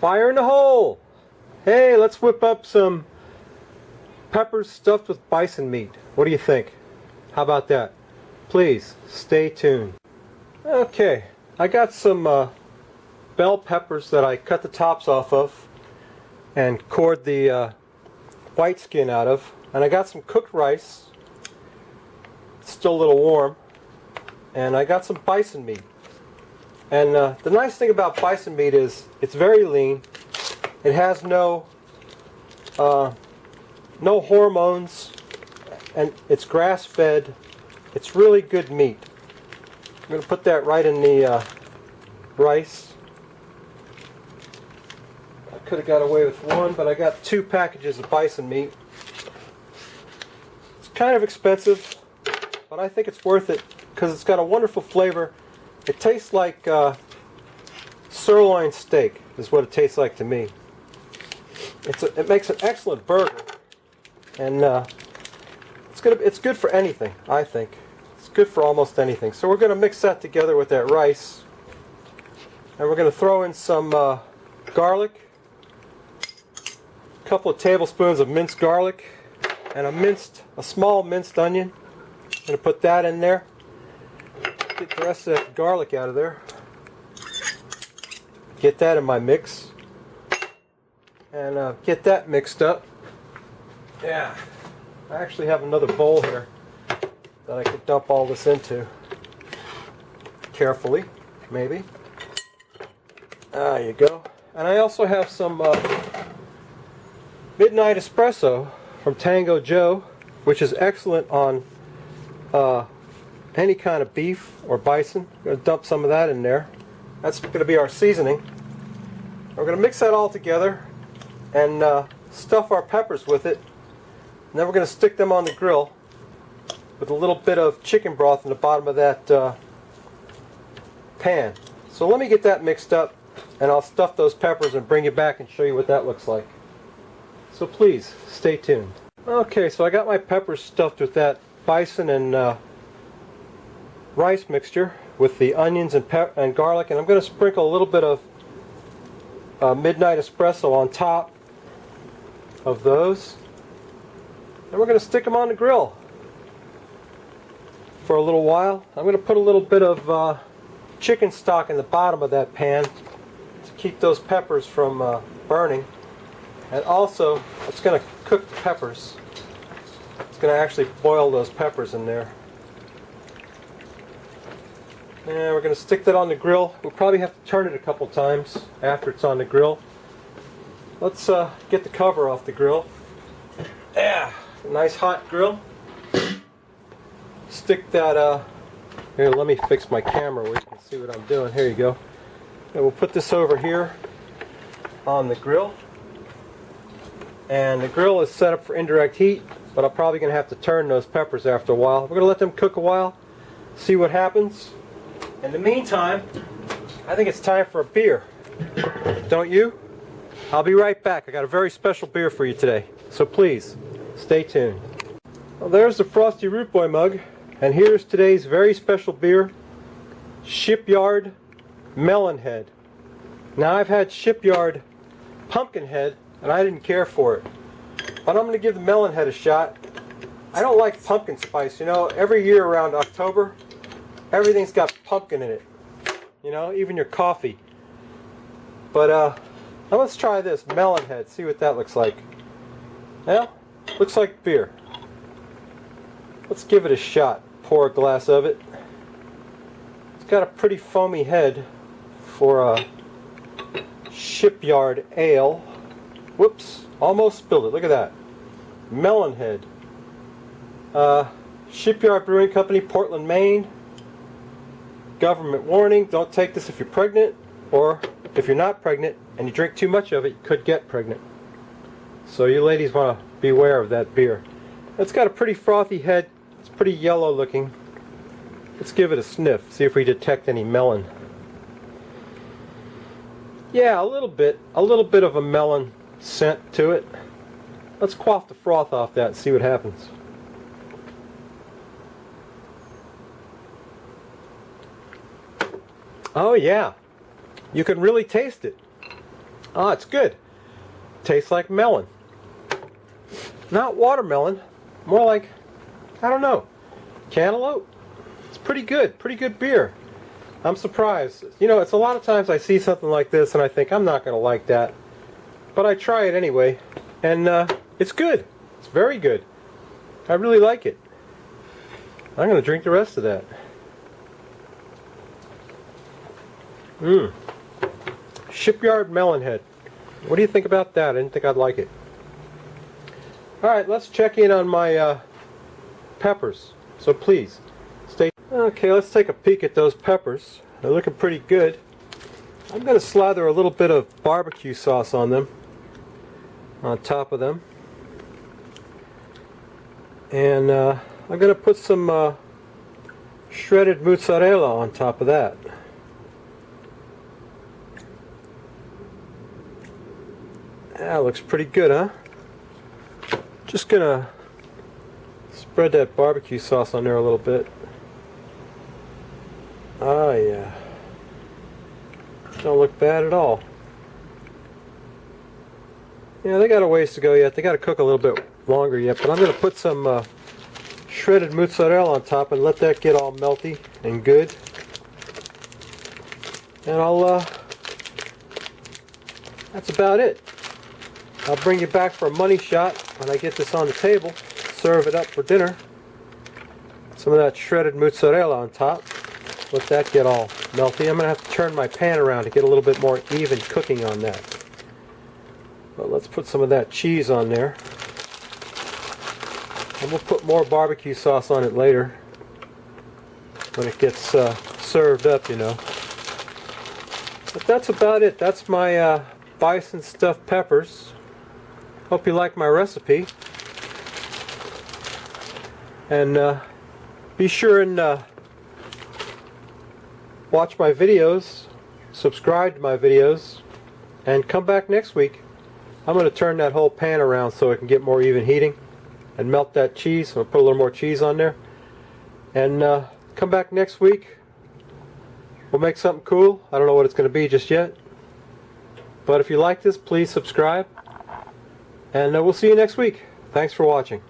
Fire in the hole! Hey, let's whip up some peppers stuffed with bison meat. What do you think? How about that? Please, stay tuned. Okay, I got some bell peppers that I cut the tops off of and cored the white skin out of. And I got some cooked rice. It's still a little warm. And I got some bison meat. And the nice thing about bison meat is it's very lean. It has no hormones, and it's grass-fed. It's really good meat. I'm going to put that right in the rice. I could have got away with one, but I got 2 packages of bison meat. It's kind of expensive, but I think it's worth it because it's got a wonderful flavor. It tastes like sirloin steak is what it tastes like to me. It makes an excellent burger, and it's good for anything. I think it's good for almost anything. So we're going to mix that together with that rice, and we're going to throw in some garlic, a couple of tablespoons of minced garlic, and a small minced onion. I'm going to put that in there. Get the rest of that garlic out of there. Get that in my mix. And get that mixed up. Yeah. I actually have another bowl here that I could dump all this into. Carefully, maybe. There you go. And I also have some Midnight Espresso from Tango Joe, which is excellent on any kind of beef or bison. I'm going to dump some of that in there. That's going to be our seasoning. We're going to mix that all together and stuff our peppers with it. And then we're going to stick them on the grill with a little bit of chicken broth in the bottom of that pan. So let me get that mixed up, and I'll stuff those peppers and bring you back and show you what that looks like. So please, stay tuned. Okay, so I got my peppers stuffed with that bison and rice mixture with the onions and garlic, and I'm going to sprinkle a little bit of Midnight Espresso on top of those, and we're going to stick them on the grill for a little while. I'm going to put a little bit of chicken stock in the bottom of that pan to keep those peppers from burning, and also it's going to cook the peppers. It's going to actually boil those peppers in there. And we're going to stick that on the grill. We'll probably have to turn it a couple times after it's on the grill. Let's get the cover off the grill. Yeah, a nice hot grill. Stick that, here, let me fix my camera where you can see what I'm doing. Here you go. And we'll put this over here on the grill. And the grill is set up for indirect heat, but I'm probably going to have to turn those peppers after a while. We're going to let them cook a while, see what happens. In the meantime, I think it's time for a beer. Don't you? I'll be right back. I got a very special beer for you today. So please, stay tuned. Well, there's the Frosty Root Boy mug. And here's today's very special beer, Shipyard Melon Head. Now, I've had Shipyard Pumpkin Head, and I didn't care for it. But I'm going to give the Melon Head a shot. I don't like pumpkin spice. You know, every year around October, everything's got pumpkin in it. You know, even your coffee. But now let's try this Melon Head, see what that looks like. Well, looks like beer. Let's give it a shot. Pour a glass of it. It's got a pretty foamy head for a Shipyard Ale. Whoops, almost spilled it. Look at that. Melon Head. Shipyard Brewing Company, Portland, Maine. Government warning, don't take this if you're pregnant, or if you're not pregnant and you drink too much of it, you could get pregnant. So you ladies want to beware of that beer. It's got a pretty frothy head. It's pretty yellow looking. Let's give it a sniff, see if we detect any melon. Yeah, a little bit of a melon scent to it. Let's quaff the froth off that and see what happens. Oh yeah, you can really taste it. Ah, it's good. Tastes like melon. Not watermelon, more like, I don't know, cantaloupe. It's pretty good beer. I'm surprised. You know, it's a lot of times I see something like this and I think I'm not going to like that. But I try it anyway, and it's good. It's very good. I really like it. I'm going to drink the rest of that. Shipyard melon head. What do you think about that? I didn't think I'd like it. Alright, let's check in on my peppers. So please, stay. Okay, let's take a peek at those peppers. They're looking pretty good. I'm going to slather a little bit of barbecue sauce on them, on top of them. And I'm going to put some shredded mozzarella on top of that. That looks pretty good, huh? Just gonna spread that barbecue sauce on there a little bit. Oh yeah. Don't look bad at all. Yeah, they got a ways to go yet. They got to cook a little bit longer yet, but I'm gonna put some shredded mozzarella on top and let that get all melty and good. And that's about it. I'll bring you back for a money shot when I get this on the table. Serve it up for dinner. Some of that shredded mozzarella on top. Let that get all melty. I'm going to have to turn my pan around to get a little bit more even cooking on that. But let's put some of that cheese on there. And we'll put more barbecue sauce on it later when it gets served up, you know. But that's about it. That's my bison stuffed peppers. Hope you like my recipe. And be sure and watch my videos, subscribe to my videos, and come back next week. I'm going to turn that whole pan around so it can get more even heating and melt that cheese. I'll put a little more cheese on there. And come back next week. We'll make something cool. I don't know what it's going to be just yet. But if you like this, please subscribe. And we'll see you next week. Thanks for watching.